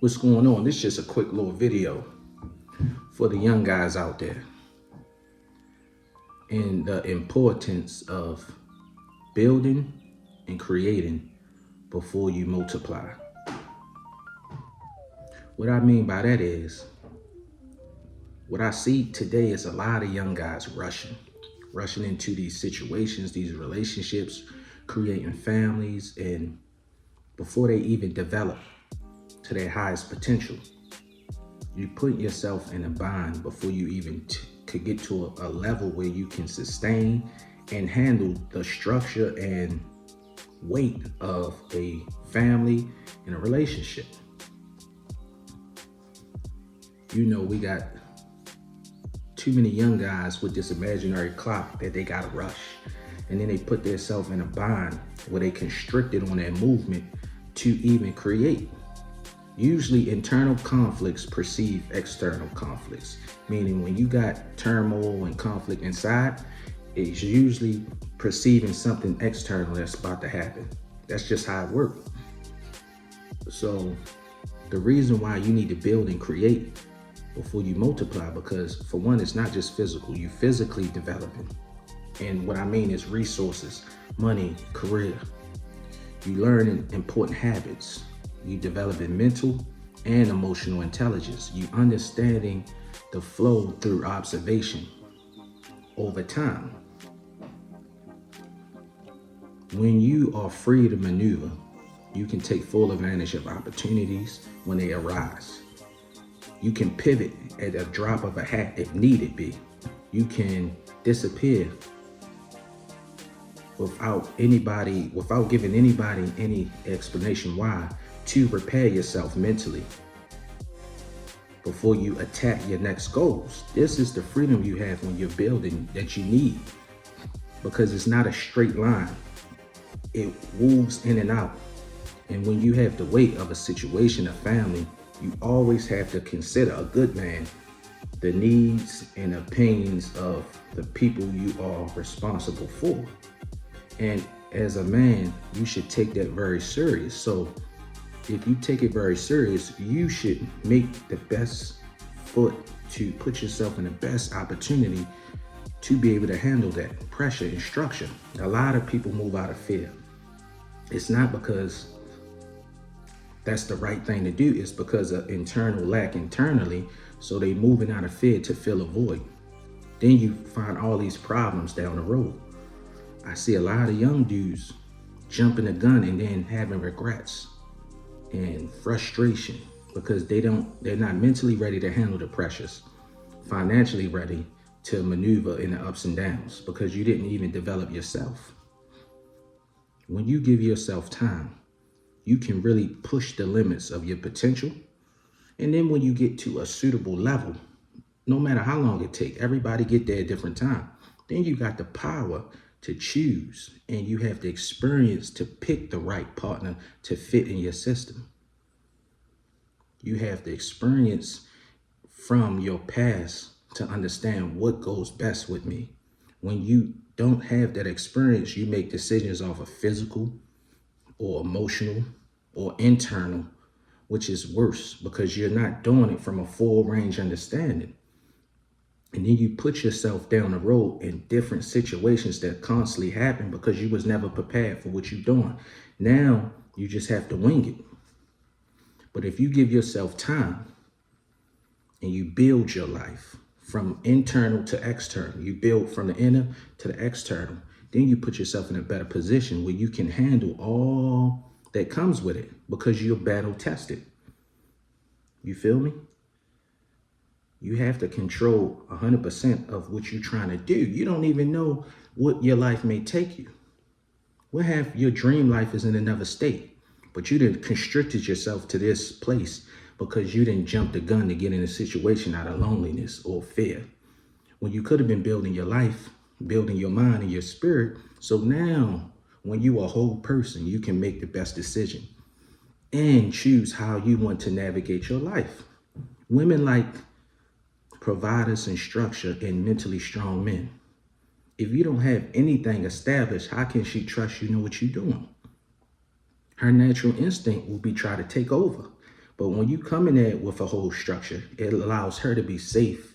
What's going on? This is just a quick little video for the young guys out there and the importance of building and creating before you multiply. What I mean by that is, what I see today is a lot of young guys rushing into these situations, these relationships, creating families, and before they even develop to their highest potential. You put yourself in a bind before you even could get to a level where you can sustain and handle the structure and weight of a family and a relationship. You know, we got too many young guys with this imaginary clock that they gotta rush. And then they put themselves in a bind where they constricted on their movement to even create. Usually internal conflicts precede external conflicts, meaning when you got turmoil and conflict inside, it's usually perceiving something external that's about to happen. That's just how it works. So the reason why you need to build and create before you multiply, because for one, it's not just physical, you physically developing. And what I mean is resources, money, career. You learning important habits. You developing mental and emotional intelligence. You understanding the flow through observation over time. When you are free to maneuver, you can take full advantage of opportunities when they arise. You can pivot at a drop of a hat if needed be. You can disappear without giving anybody any explanation why, to prepare yourself mentally before you attack your next goals. This is the freedom you have when you're building that you need, because it's not a straight line. It moves in and out. And when you have the weight of a situation, a family, you always have to consider, a good man, the needs and opinions of the people you are responsible for. And as a man, you should take that very serious. So if you take it very serious, you should make the best foot to put yourself in the best opportunity to be able to handle that pressure and structure. A lot of people move out of fear. It's not because that's the right thing to do. It's because of internal lack internally. So they moving out of fear to fill a void. Then you find all these problems down the road. I see a lot of young dudes jumping the gun and then having regrets and frustration because they're not mentally ready to handle the pressures, financially ready to maneuver in the ups and downs, because you didn't even develop yourself. When you give yourself time, you can really push the limits of your potential. And then when you get to a suitable level, no matter how long it takes, everybody get there at a different time. Then you got the power to choose, and you have the experience to pick the right partner to fit in your system. You have the experience from your past to understand what goes best with me. When you don't have that experience, you make decisions off of physical or emotional or internal, which is worse because you're not doing it from a full range understanding. And then you put yourself down the road in different situations that constantly happen because you was never prepared for what you're doing. Now you just have to wing it. But if you give yourself time and you build your life from internal to external, you build from the inner to the external, then you put yourself in a better position where you can handle all that comes with it because you're battle tested. You feel me? You have to control 100% of what you're trying to do. You don't even know what your life may take you. What if your dream life is in another state, but you didn't constricted yourself to this place because you didn't jump the gun to get in a situation out of loneliness or fear, when you could have been building your life, building your mind and your spirit. So now when you are a whole person, you can make the best decision and choose how you want to navigate your life. Women like providers and structure and mentally strong men. If you don't have anything established, how can she trust you know what you're doing? Her natural instinct will be try to take over. But when you come in there with a whole structure, it allows her to be safe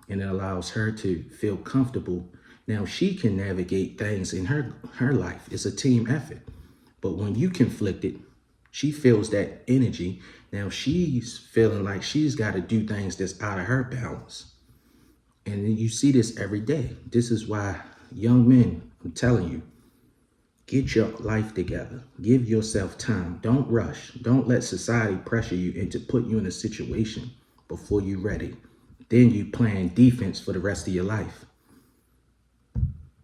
and it allows her to feel comfortable. Now she can navigate things in her life. It's a team effort. But when you conflict it, she feels that energy. Now she's feeling like she's got to do things that's out of her balance. And you see this every day. This is why young men, I'm telling you, get your life together. Give yourself time. Don't rush. Don't let society pressure you into put you in a situation before you're ready. Then you playing defense for the rest of your life.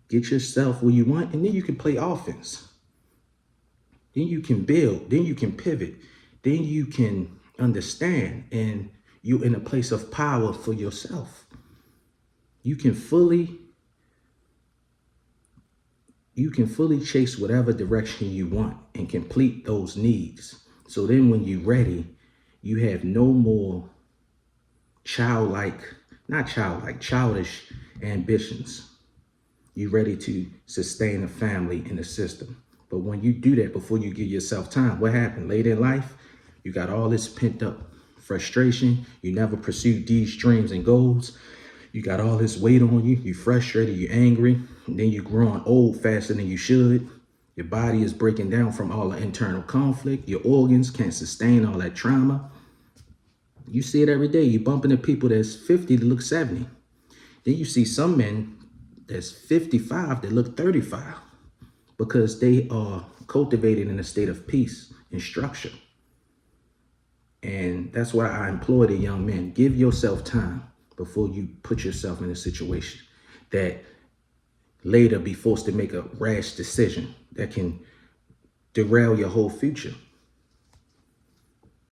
Get yourself where you want, and then you can play offense. Then you can build. Then you can pivot. Then you can understand, and you're in a place of power for yourself. You can fully chase whatever direction you want and complete those needs. So then when you're ready, you have no more childish ambitions. You're ready to sustain a family in the system. But when you do that before you give yourself time, what happened? Later in life, you got all this pent up frustration. You never pursued these dreams and goals. You got all this weight on you. You're frustrated, you're angry. And then you're growing old faster than you should. Your body is breaking down from all the internal conflict. Your organs can't sustain all that trauma. You see it every day. You bump into people that's 50 that look 70. Then you see some men that's 55 that look 35 because they are cultivated in a state of peace and structure. And that's why I implore the young men, give yourself time before you put yourself in a situation that later be forced to make a rash decision that can derail your whole future.